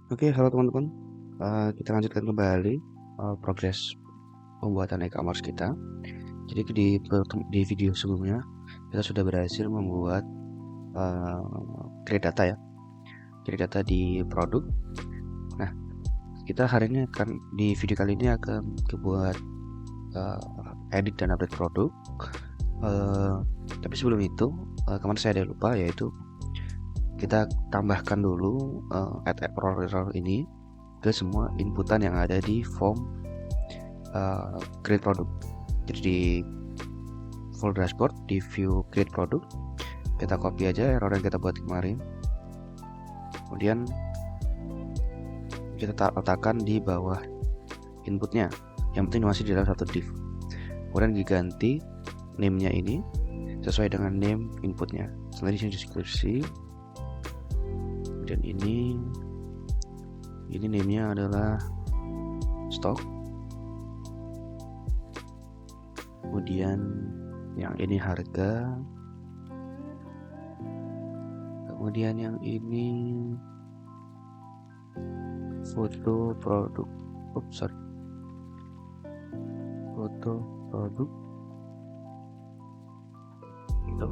Oke, halo teman-teman. Kita lanjutkan kembali progres pembuatan e-commerce kita. Jadi di video sebelumnya kita sudah berhasil membuat create data ya, create data di produk. Nah, kita hari ini di video kali ini akan buat edit dan update produk. Tapi sebelum itu, kemarin saya ada lupa, yaitu kita tambahkan dulu add error ini ke semua inputan yang ada di form create product. Jadi di folder dashboard di view create product kita copy aja error yang kita buat kemarin, kemudian kita letakkan di bawah inputnya, yang penting masih di dalam satu div, kemudian diganti name-nya ini sesuai dengan name inputnya. Setelah di sini deskripsi, dan ini name-nya adalah stock, kemudian yang ini harga, kemudian yang ini foto produk, foto produk itu.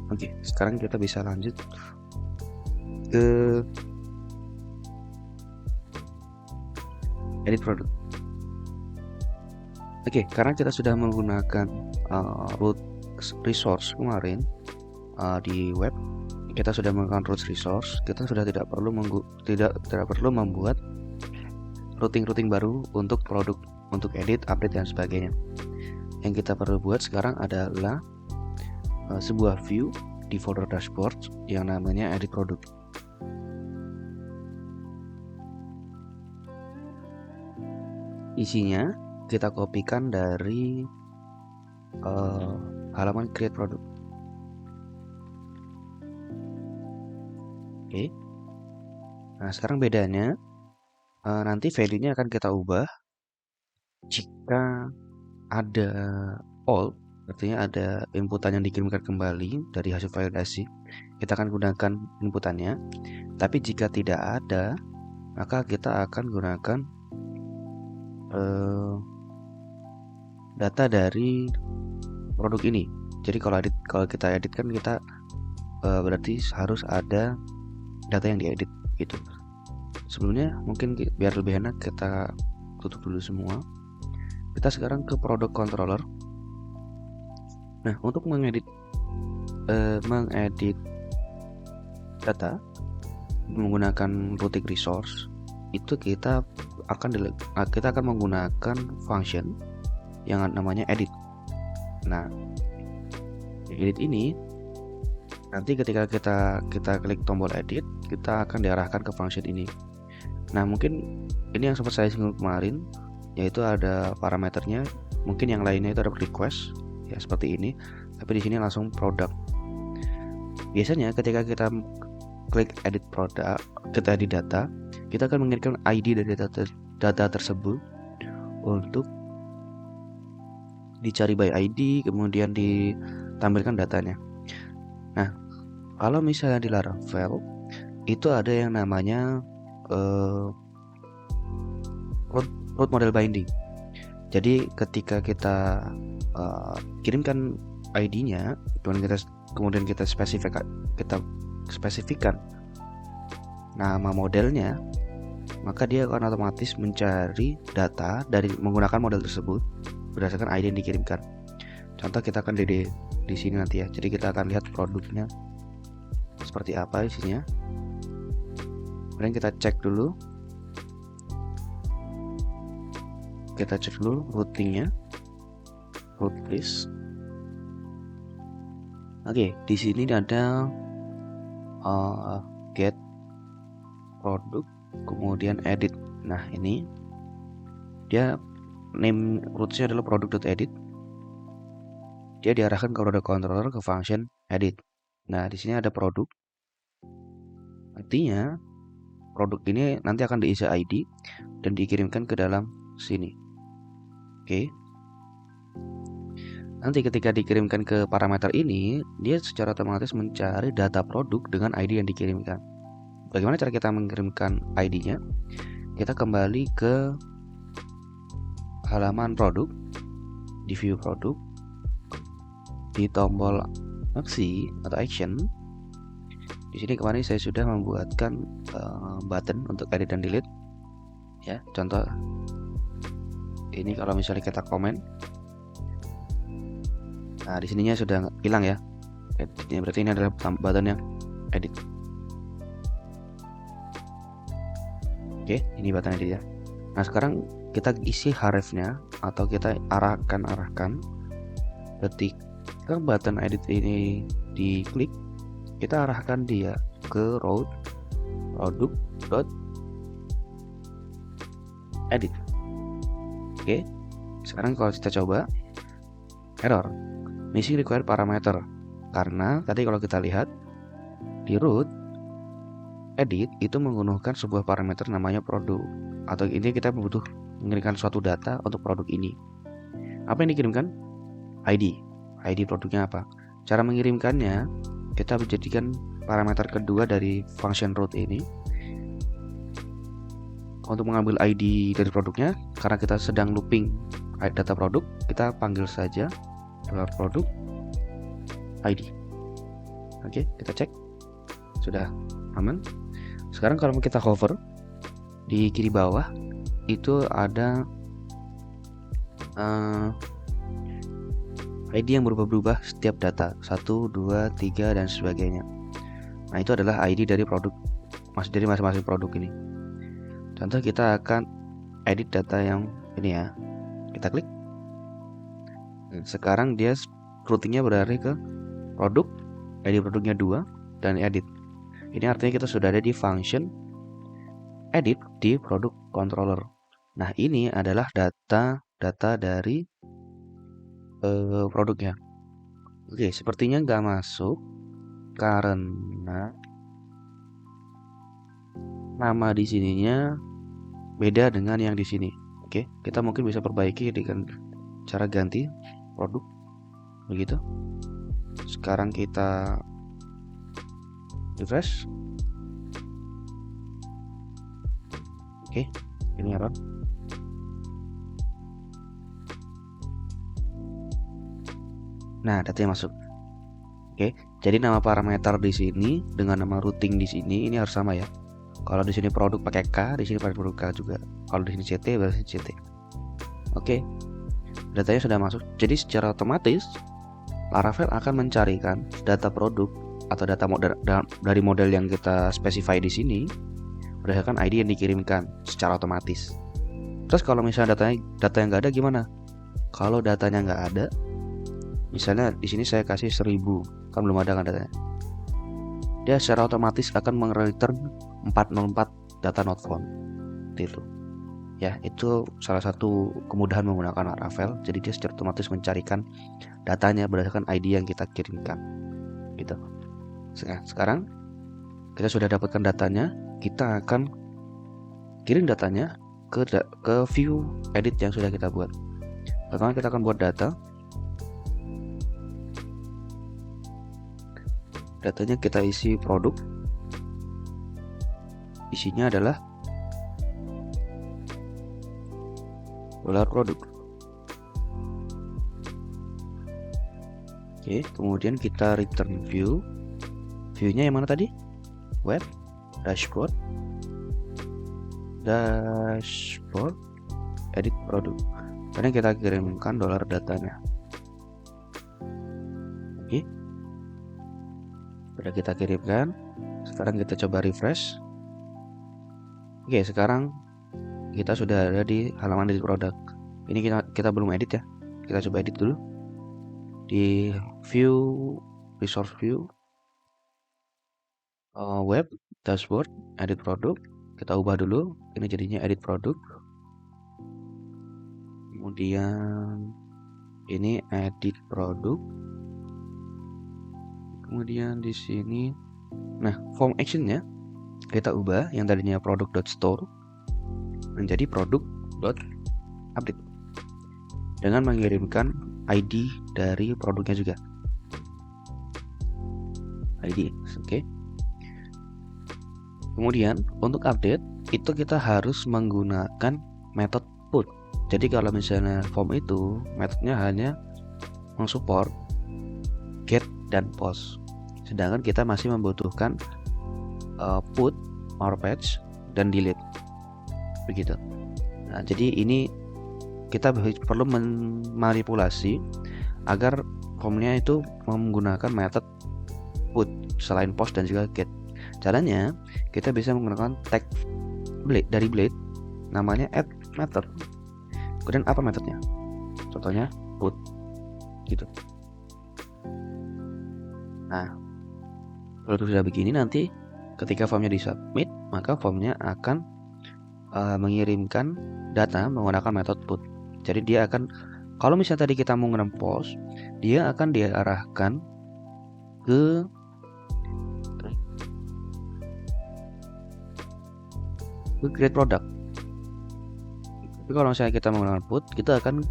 Oke, sekarang kita bisa lanjut ke edit produk. Oke, karena kita sudah menggunakan root resource kemarin di web, kita sudah menggunakan root resource, kita sudah tidak perlu membuat routing baru untuk produk, untuk edit, update dan sebagainya. Yang kita perlu buat sekarang adalah sebuah view di folder dashboard yang namanya edit product. Isinya kita kopikan dari halaman create product. Oke. Nah, sekarang bedanya nanti value-nya akan kita ubah jika ada all, artinya ada inputan yang dikirimkan kembali dari hasil validasi, kita akan gunakan inputannya. Tapi jika tidak ada, maka kita akan gunakan data dari produk ini. Jadi kalau kita edit kan kita berarti harus ada data yang diedit gitu. Sebelumnya mungkin biar lebih enak kita tutup dulu semua. Kita sekarang ke product controller. Nah, untuk mengedit data menggunakan routing resource itu kita akan menggunakan function yang namanya edit. Nah, edit ini nanti ketika kita klik tombol edit, kita akan diarahkan ke function ini. Nah, mungkin ini yang sempat saya singgung kemarin, yaitu ada parameternya. Mungkin yang lainnya itu ada request ya seperti ini, tapi di sini langsung product. Biasanya ketika kita klik edit produk, kita edit data, kita akan mengirimkan ID dari data tersebut untuk dicari by ID, kemudian ditampilkan datanya. Nah, kalau misalnya di Laravel itu ada yang namanya root model binding. Jadi ketika kita kirimkan ID-nya, kemudian kita spesifikkan nama modelnya, maka dia akan otomatis mencari data dari menggunakan model tersebut berdasarkan ID yang dikirimkan. Contoh kita akan di sini nanti ya. Jadi kita akan lihat produknya seperti apa isinya. Kemudian kita cek dulu. Kita cek dulu routingnya, root list. Oke, di sini ada get produk, kemudian edit. Nah, ini dia name rootsnya adalah product.edit. Dia diarahkan ke product controller ke function edit. Nah, di sini ada produk. Artinya produk ini nanti akan diisi ID dan dikirimkan ke dalam sini. Oke. Nanti ketika dikirimkan ke parameter ini, dia secara otomatis mencari data produk dengan ID yang dikirimkan. bagaimana cara kita mengirimkan ID-nya? Kita kembali ke halaman produk, di view produk, di tombol aksi atau action. Di sini kemarin saya sudah membuatkan button untuk edit dan delete. Ya, contoh ini kalau misalnya kita komen, nah di sininya sudah hilang ya. Editnya berarti ini adalah button yang edit. Oke, ini button edit ya. Nah sekarang kita isi hrefnya atau kita arahkan ketika button edit ini diklik, kita arahkan dia ke root product.edit. Oke, sekarang kalau kita coba, error missing required parameter, karena tadi kalau kita lihat di root edit itu menggunakan sebuah parameter namanya produk, atau ini kita butuh mengirimkan suatu data untuk produk ini. Apa yang dikirimkan? ID produknya apa? Cara mengirimkannya, kita menjadikan parameter kedua dari function root ini untuk mengambil ID dari produknya. Karena kita sedang looping data produk, kita panggil saja produk ID. Oke, kita cek sudah aman. Sekarang kalau kita hover di kiri bawah itu ada ID yang berubah-ubah setiap data 1, 2, 3 dan sebagainya. Nah itu adalah ID dari produk, dari masing-masing produk ini. Contoh kita akan edit data yang ini ya, kita klik. Sekarang dia routingnya beralih ke produk, ID produknya 2 dan edit. Ini artinya kita sudah ada di function edit di produk controller. Nah ini adalah data dari produknya. Oke, sepertinya nggak masuk karena nama di sininya beda dengan yang di sini. Oke, kita mungkin bisa perbaiki dengan cara ganti produk begitu. Sekarang kita refresh. Oke, ini error. Nah, datanya masuk. Oke, jadi nama parameter di sini dengan nama routing di sini ini harus sama ya. Kalau di sini produk pakai K, di sini pakai produk K juga. Kalau di sini CT berarti CT. Oke, datanya sudah masuk. Jadi secara otomatis Laravel akan mencarikan data produk atau data dari model yang kita specify di sini berdasarkan ID yang dikirimkan secara otomatis. Terus kalau misalnya data yang nggak ada gimana? Kalau datanya nggak ada, misalnya di sini saya kasih 1000, kan belum ada kan datanya. Dia secara otomatis akan meng-return 404 data not found. Itu. Ya, itu salah satu kemudahan menggunakan Laravel. Jadi dia secara otomatis mencarikan datanya berdasarkan ID yang kita kirimkan. Gitu. Sekarang kita sudah dapatkan datanya, kita akan kirim datanya ke view edit yang sudah kita buat. Pertama kita akan buat datanya kita isi produk. Isinya adalah $produk. Oke, kemudian kita return view. Viewnya yang mana tadi? Web, dashboard, edit produk. Sekarang kita kirimkan $datanya. Oke, sudah kita kirimkan. Sekarang kita coba refresh. Oke, sekarang kita sudah ada di halaman edit produk. Ini kita belum edit ya. Kita coba edit dulu. Di view, resource view, web, dashboard, edit produk. Kita ubah dulu. Ini jadinya edit produk. Kemudian ini edit produk. Kemudian di sini, nah form actionnya kita ubah yang tadinya produk.store menjadi produk.update dengan mengirimkan ID dari produknya juga. ID, oke. Kemudian untuk update itu kita harus menggunakan metode put. Jadi kalau misalnya form itu metodenya hanya mensupport get dan post, sedangkan kita masih membutuhkan put, our page, dan delete begitu. Nah, jadi ini kita perlu memanipulasi agar formnya itu menggunakan metode put selain post dan juga get. Caranya kita bisa menggunakan tag blade dari blade namanya add method. Kemudian apa metodenya? Contohnya put gitu. Nah, kalau sudah begini nanti ketika formnya disubmit, maka formnya akan mengirimkan data menggunakan metode put. Jadi dia akan, kalau misalnya tadi kita menggunakan post, dia akan diarahkan ke create product. Tapi kalau misalnya kita menggunakan put, kita akan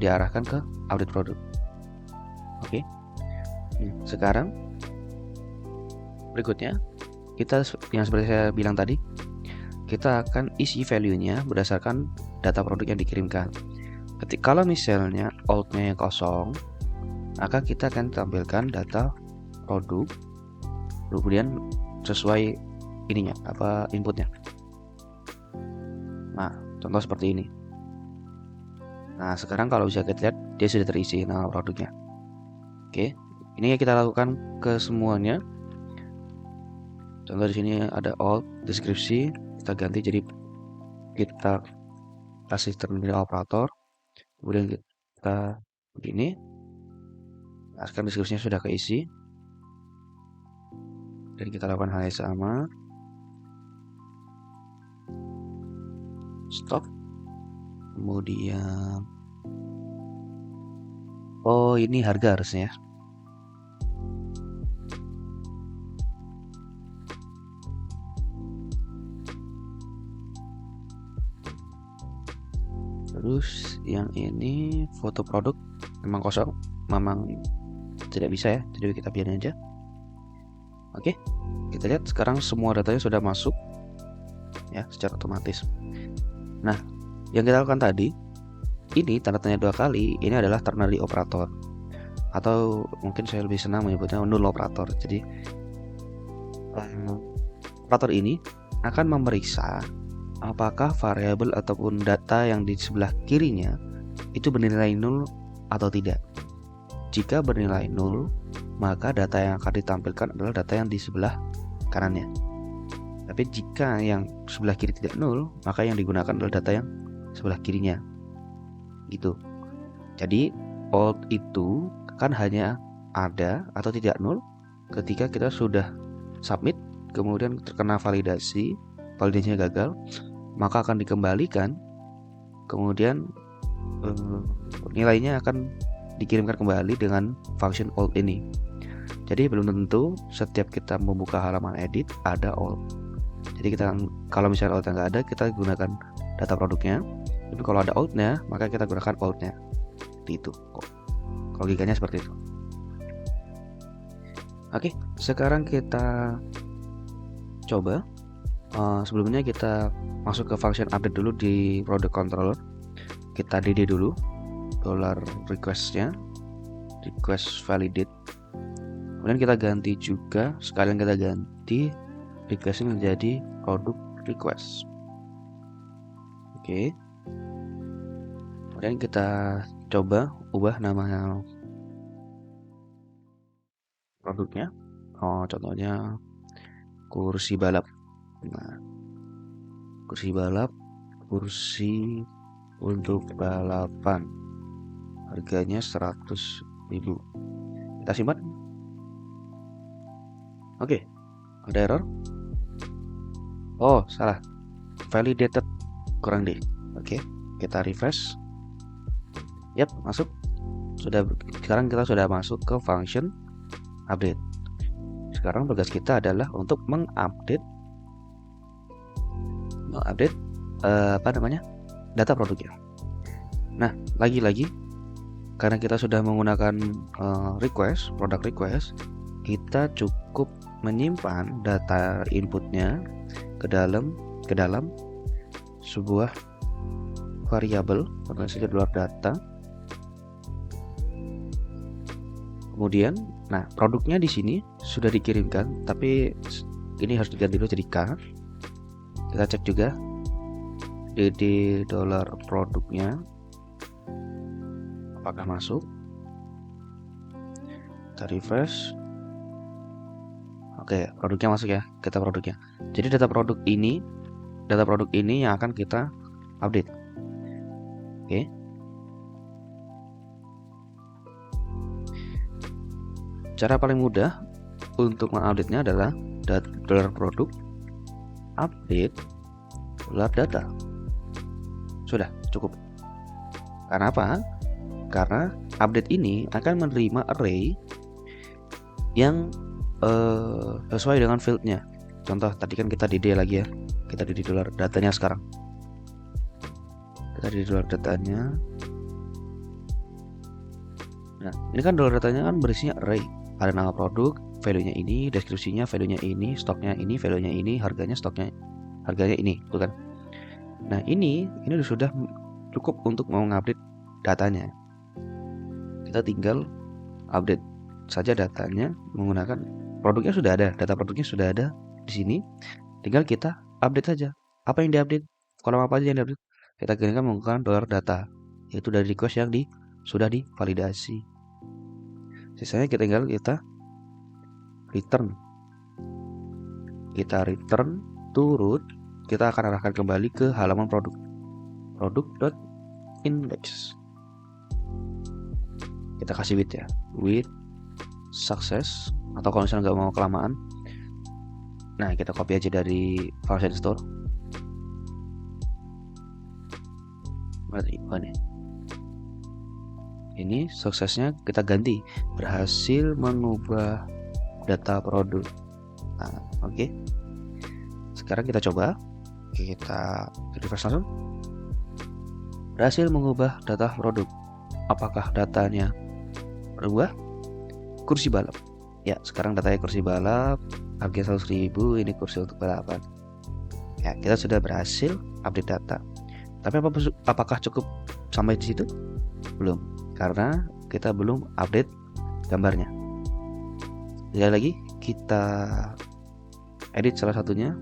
diarahkan ke update product. Oke. Sekarang berikutnya kita yang seperti saya bilang tadi, kita akan isi value-nya berdasarkan data produk yang dikirimkan. Kalau misalnya outnya yang kosong, maka kita akan tampilkan data produk kemudian sesuai ininya inputnya. Nah, contoh seperti ini. Nah, sekarang kalau bisa kita lihat dia sudah terisi nama produknya. Oke, ini kita lakukan ke semuanya. Contoh di sini ada alt, deskripsi, kita ganti jadi kita kasih terminal operator. Kemudian kita begini. Nah, sekarang deskripsinya sudah keisi. Dan kita lakukan hal yang sama. Stop. Kemudian ini harga harusnya. Terus yang ini foto produk memang kosong, memang tidak bisa ya, jadi kita biarin aja. Oke, kita lihat sekarang semua datanya sudah masuk ya secara otomatis. Nah, yang kita lakukan tadi ini tanda tanya 2 kali, ini adalah ternary operator, atau mungkin saya lebih senang menyebutnya null operator. Jadi operator ini akan memeriksa apakah variabel ataupun data yang di sebelah kirinya itu bernilai nol atau tidak. Jika bernilai nol, maka data yang akan ditampilkan adalah data yang di sebelah kanannya. Tapi jika yang sebelah kiri tidak nol, maka yang digunakan adalah data yang sebelah kirinya. Gitu. Jadi alt itu kan hanya ada atau tidak nol ketika kita sudah submit, kemudian terkena validasinya gagal, maka akan dikembalikan, kemudian nilainya akan dikirimkan kembali dengan function alt ini. Jadi belum tentu setiap kita membuka halaman edit ada alt. Jadi kita, kalau misalnya alt nggak ada, kita gunakan data produknya. Tapi kalau ada altnya, maka kita gunakan altnya. Seperti itu. Logikanya seperti itu. Oke, sekarang kita coba. Sebelumnya kita masuk ke function update dulu di product controller. Kita dd dulu $request-nya, request validate. Kemudian kita ganti juga, sekalian kita ganti request-nya menjadi product request. Oke. Kemudian kita coba ubah nama produknya. Contohnya kursi balap. Nah, kursi balap, kursi untuk balapan, harganya 100.000. Kita simpan. Oke, ada error. Oh, salah, validated kurang D. Oke, kita refresh. Yap, masuk. Sekarang kita sudah masuk ke function update. Sekarang tugas kita adalah untuk mengupdate data produknya. Nah, lagi-lagi karena kita sudah menggunakan product request, kita cukup menyimpan data inputnya ke dalam sebuah variabel contohnya saja $data. Kemudian nah produknya di sini sudah dikirimkan, tapi ini harus diganti dulu jadi K. Kita cek juga DD dolar produknya apakah masuk. Kita refresh. Oke, produknya masuk ya. Kita produknya. Jadi data produk ini yang akan kita update. Oke. Cara paling mudah untuk mengupdate-nya adalah dolar produk update dolar data. Sudah cukup. Karena apa? Karena update ini akan menerima array yang sesuai dengan fieldnya. Contoh tadi kan kita DD lagi ya. Kita DD dolar datanya sekarang. Kita DD dolar datanya. Nah, ini kan dolar datanya kan berisinya array. Ada nama produk, value-nya ini, deskripsinya, value-nya ini, stoknya ini, value-nya ini, harganya, stoknya, harganya ini, bukan? Nah, ini sudah cukup untuk mau ngupdate datanya. Kita tinggal update saja datanya menggunakan produknya sudah ada, data produknya sudah ada di sini. Tinggal kita update saja. Apa yang diupdate? Kolom apa aja yang diupdate? Kita kirimkan menggunakan dolar data, yaitu dari request yang sudah divalidasi. Sisanya kita tinggal return. Kita return turut, kita akan arahkan kembali ke halaman produk.index. Kita kasih with ya, with success, atau kalau misalnya nggak mau kelamaan, nah kita copy aja dari Function Store. Berarti ini suksesnya kita ganti, berhasil mengubah data produk. Nah, oke. Sekarang kita coba, kita refresh langsung. Berhasil mengubah data produk. Apakah datanya berubah? Kursi balap. Ya, sekarang datanya kursi balap, harga 100.000, ini kursi untuk balapan. Ya, kita sudah berhasil update data. Tapi apakah cukup sampai di situ? Belum, karena kita belum update gambarnya. Sekali lagi kita edit salah satunya.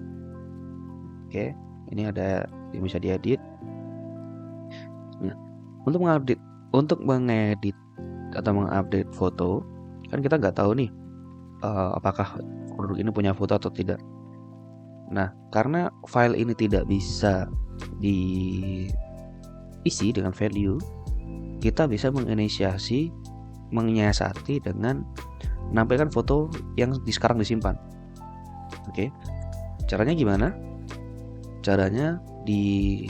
Oke, ini ada yang bisa diedit. Nah, untuk mengedit atau mengupdate foto, kan kita nggak tahu nih apakah produk ini punya foto atau tidak. Nah, karena file ini tidak bisa diisi dengan value, kita bisa menyiasati dengan menampilkan foto yang sekarang disimpan. Oke, caranya gimana? Caranya di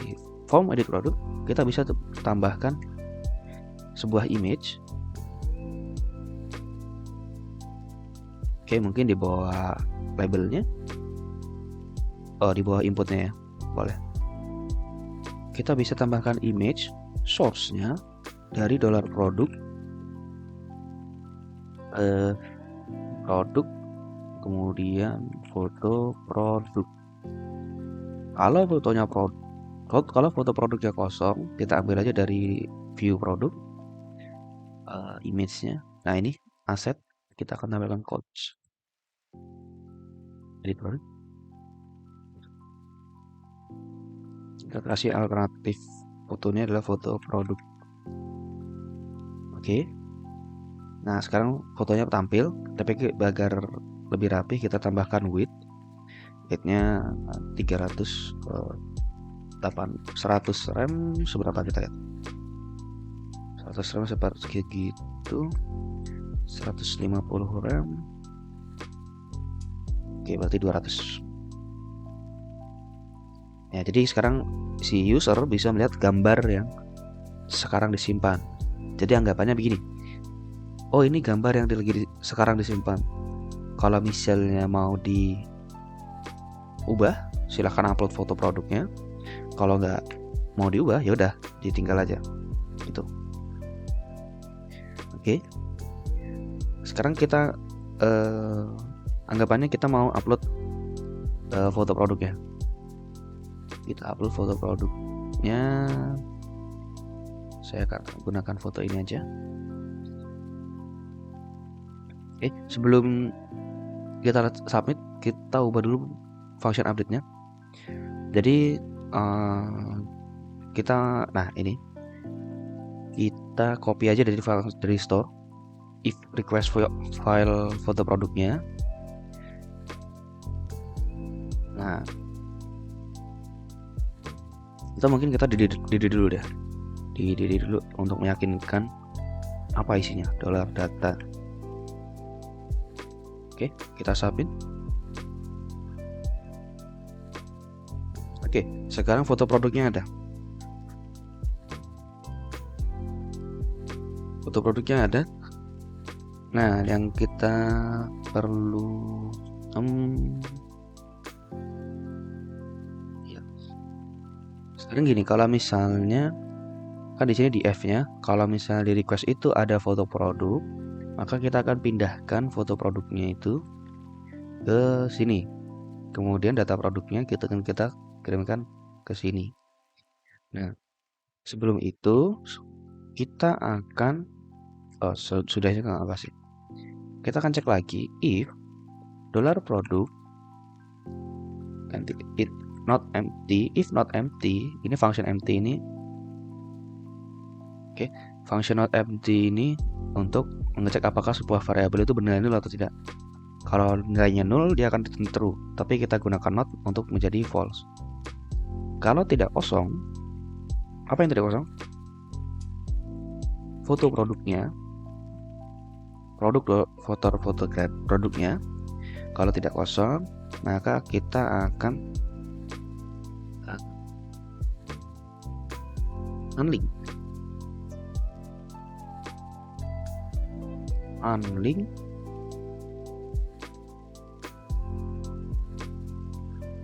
form edit produk kita bisa tambahkan sebuah image. Oke, mungkin di bawah labelnya, di bawah inputnya ya, boleh. Kita bisa tambahkan image source-nya dari dolar produk, kemudian foto produk. Kalau foto produknya kosong, kita ambil aja dari view produk, image-nya. Nah, ini aset, kita akan tambahkan coach. Edit produk. Kita kasih alternatif fotonya adalah foto produk. Oke. Nah, sekarang fotonya tampil, tapi agar lebih rapi kita tambahkan width. Width-nya 100 rem seberapa kita lihat. 100 rem seperti gitu. 150 rem. Oke, berarti 200. Ya, jadi sekarang si user bisa melihat gambar yang sekarang disimpan. Jadi anggapannya begini. Oh, ini gambar yang sekarang disimpan. Kalau misalnya mau diubah, silahkan upload foto produknya. Kalau nggak mau diubah, ya udah ditinggal aja. Gitu. Oke. Sekarang kita anggapannya kita mau upload foto produknya. kita upload foto produknya. Saya akan gunakan foto ini aja. Oke, sebelum kita submit, kita ubah dulu function update-nya. Jadi ini kita copy aja dari file dari store, if request file foto produknya. Nah, kita delete dulu deh, delete dulu untuk meyakinkan apa isinya, $data. Oke, kita submit. Oke, sekarang foto produknya ada. Foto produknya ada. Nah, yang kita perlu ya. Sekarang gini, kalau misalnya kan di sini di F-nya, kalau misalnya di request itu ada foto produk, maka kita akan pindahkan foto produknya itu ke sini. Kemudian data produknya kita kirimkan ke sini. Nah, sebelum itu kita akan sudah nggak apa sih? Kita akan cek lagi if $produk ganti it not empty, if not empty, ini function empty ini. Oke, function not empty ini untuk mengecek apakah sebuah variabel itu benar nil atau tidak. Kalau nilainya 0, dia akan return true, tapi kita gunakan not untuk menjadi false. Kalau tidak kosong, apa yang tidak kosong? Foto produknya, foto produknya. Kalau tidak kosong, maka kita akan unlink.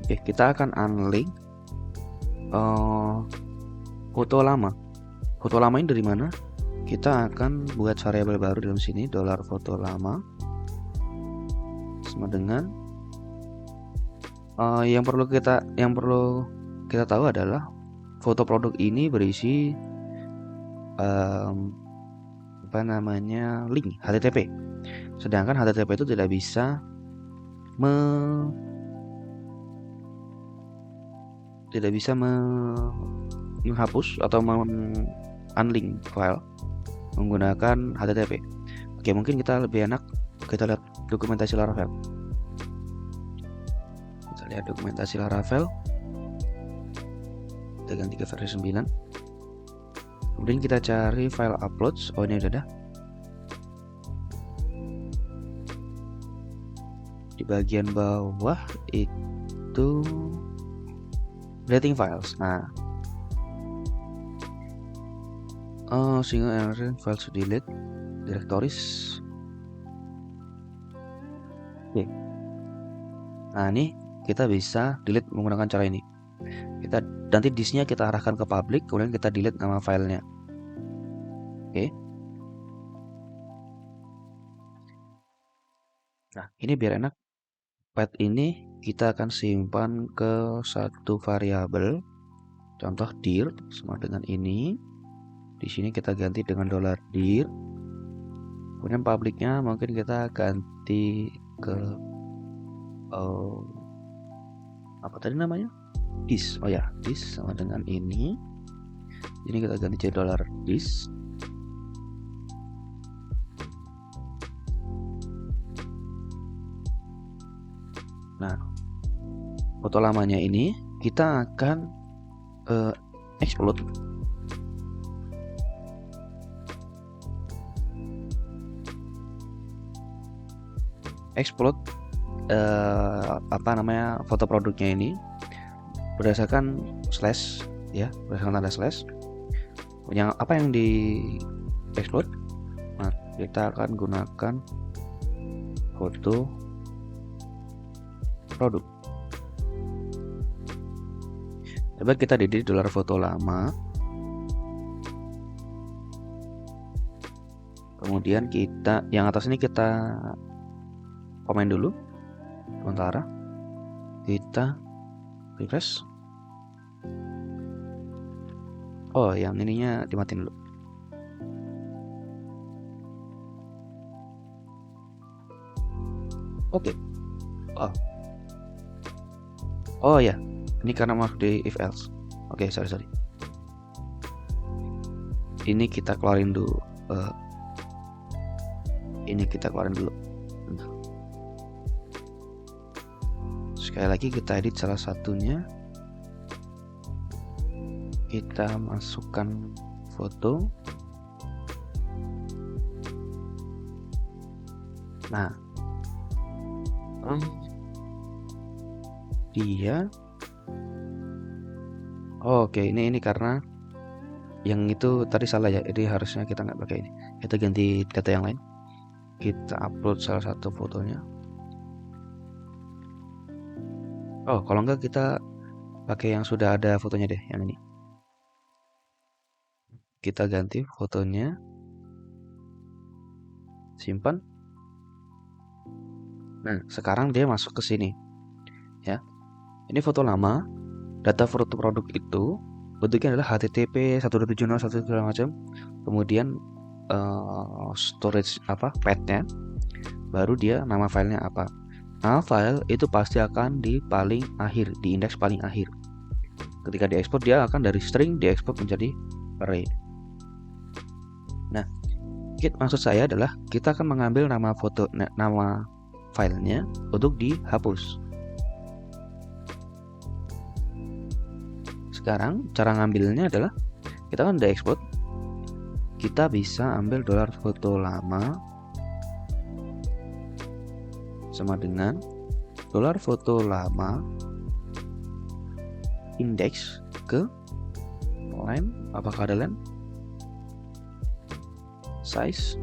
Oke, kita akan unlink foto lama. Foto lama ini dari mana? Kita akan buat variabel baru dalam sini, $foto lama sama dengan yang perlu kita tahu adalah foto produk ini berisi link HTTP. Sedangkan HTTP itu tidak bisa menghapus atau unlink file menggunakan HTTP. Oke, mungkin kita lebih enak kita lihat dokumentasi Laravel. Kita lihat dokumentasi Laravel. Kita ganti ke versi 9. Kemudian kita cari file uploads. Oh, ini udah ada. Di bagian bawah itu deleting files. Nah, single error files to delete directories. Oke. Nah, ini kita bisa delete menggunakan cara ini. Kita nanti disknya kita arahkan ke public, kemudian kita delete nama filenya. Oke. Nah, ini biar enak. Path ini kita akan simpan ke satu variabel. Contoh dir sama dengan ini. Di sini kita ganti dengan $dir. Kemudian publicnya mungkin kita ganti ke apa tadi namanya? Dis. Oh ya, dis sama dengan ini. Ini kita ganti jadi $dis. Nah, foto lamanya ini kita akan explode. Foto produknya ini berdasarkan slash ya, berdasarkan tanda slash. Yang di explode, nah kita akan gunakan foto produk. Coba kita edit $foto lama. Kemudian kita yang atas ini kita komen dulu sementara, kita refresh. Oh, yang ininya dimatiin dulu. Oke. Oh ya, ini karena masuk di if else. Oke, sorry. Ini kita keluarin dulu. Nah, sekali lagi kita edit salah satunya. Kita masukkan foto. Nah, dia. Oke, ini karena yang itu tadi salah ya. Jadi harusnya kita nggak pakai ini. Kita ganti data yang lain. Kita upload salah satu fotonya. Oh, kalau enggak kita pakai yang sudah ada fotonya deh, yang ini. Kita ganti fotonya. Simpan. Nah, sekarang dia masuk ke sini. Ya. Ini foto lama. Data foto produk itu bentuknya adalah HTTP 1.270 segala macam. Kemudian storage path-nya, baru dia nama filenya apa. Nama file itu pasti akan di paling akhir, di indeks paling akhir. Ketika diekspor dia akan dari string diekspor menjadi array. Nah, maksud saya adalah kita akan mengambil nama filenya untuk dihapus. Sekarang cara ngambilnya adalah kita kan udah ekspor, kita bisa ambil $foto lama sama dengan $foto lama indeks ke line, apakah ada line, size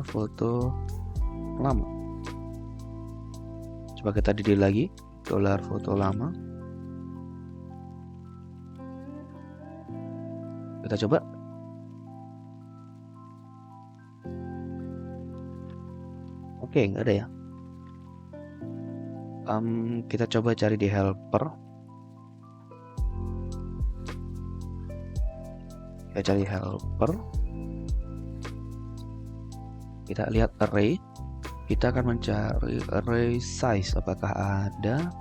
$foto lama. Coba kita delete lagi $foto lama. Kita coba. Oke, nggak ada ya. Kita coba cari di helper. Kita cari helper. Kita lihat array. Kita akan mencari array size. Apakah ada?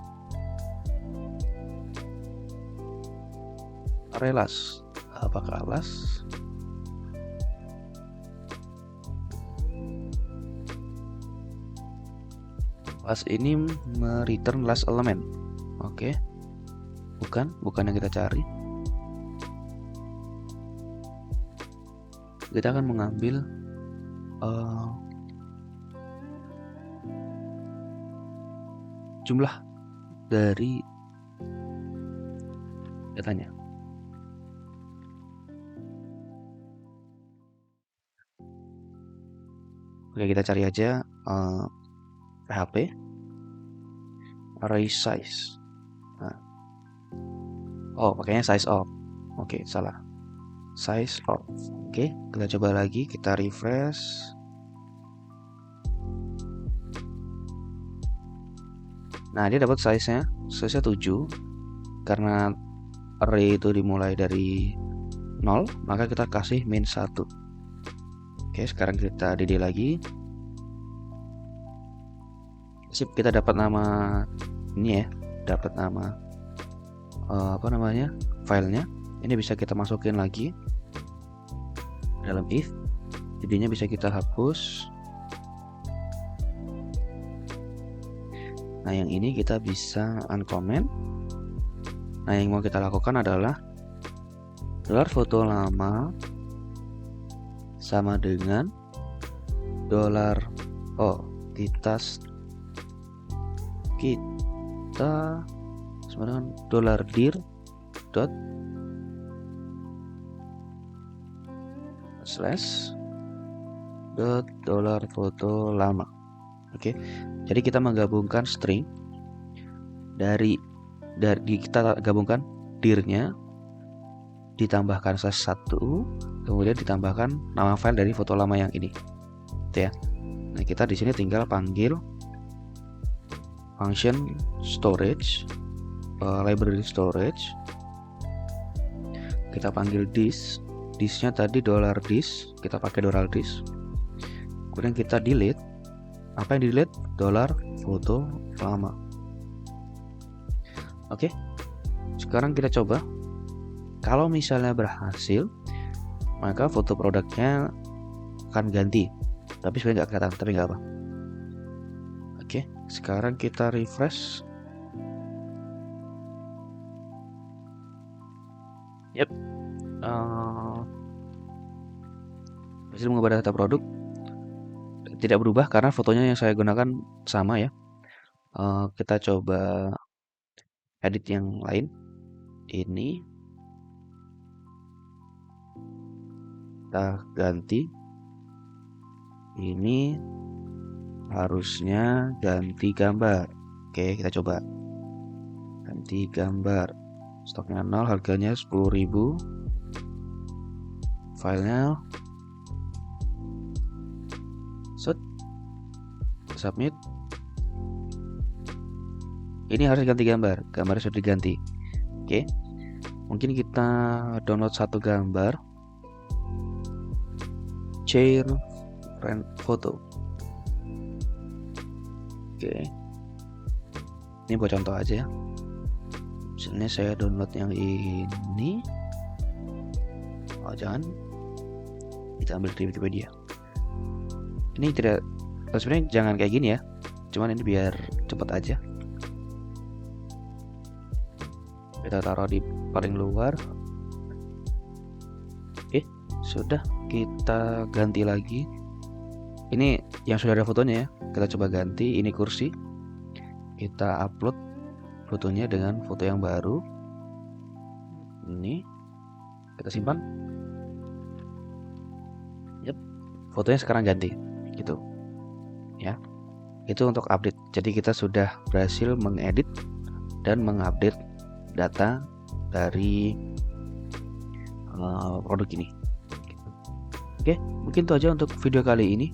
Array last. Apakah last? Last ini return last element. Oke. Bukan yang kita cari. Kita akan mengambil jumlah dari datanya. Oke, kita cari aja PHP array size. Nah. Oh, pakainya size of. Oke, salah. Size of. Oke, kita coba lagi, kita refresh. Nah, dia dapat size-nya 7 karena array itu dimulai dari 0, maka kita kasih min 1. Oke, sekarang kita delete lagi. Sip, kita dapat nama ini ya, dapat nama filenya. Ini bisa kita masukin lagi dalam if, jadinya bisa kita hapus. Nah, yang ini kita bisa uncomment. Nah, yang mau kita lakukan adalah $foto lama sama dengan kita sama dengan $dir dot slash dot $foto lama. Oke, jadi kita menggabungkan string dari kita gabungkan dirnya, ditambahkan slash 1, kemudian ditambahkan nama file dari foto lama yang ini, gitu ya. Nah, kita di sini tinggal panggil function storage, library storage, kita panggil this. This-nya tadi $this, kita pakai $this. Kemudian kita delete. Apa yang delete? $foto lama. Oke. Sekarang kita coba. Kalau misalnya berhasil, maka foto produknya akan ganti. Tapi sebenarnya nggak kelihatan, tapi nggak apa. Oke, sekarang kita refresh. Yap. Hasil mengubah data produk tidak berubah karena fotonya yang saya gunakan sama ya. Kita coba edit yang lain. Ini kita ganti. Ini harusnya ganti gambar. Oke, kita coba ganti gambar. Stoknya 0, harganya 10.000. Filenya submit. Ini harus ganti gambar. Gambarnya sudah diganti. Oke. Mungkin kita download satu gambar. Share friend photo. Oke. Ini buat contoh aja ya. Misalnya saya download yang ini. Oh, jangan. Kita ambil dari Wikipedia. Ini tidak, sebenarnya jangan kayak gini ya. Cuman ini biar cepat aja. Kita taruh di paling luar. Oke, sudah. Kita ganti lagi. Ini yang sudah ada fotonya ya. Kita coba ganti. Ini kursi. Kita upload fotonya dengan foto yang baru. Ini kita simpan. Yap, fotonya sekarang ganti. Gitu. Ya. Itu untuk update. Jadi kita sudah berhasil mengedit dan mengupdate data dari produk ini. Oke, mungkin itu aja untuk video kali ini.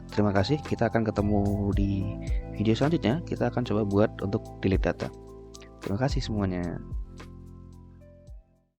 Terima kasih. Kita akan ketemu di video selanjutnya. Kita akan coba buat untuk delete data. Terima kasih semuanya.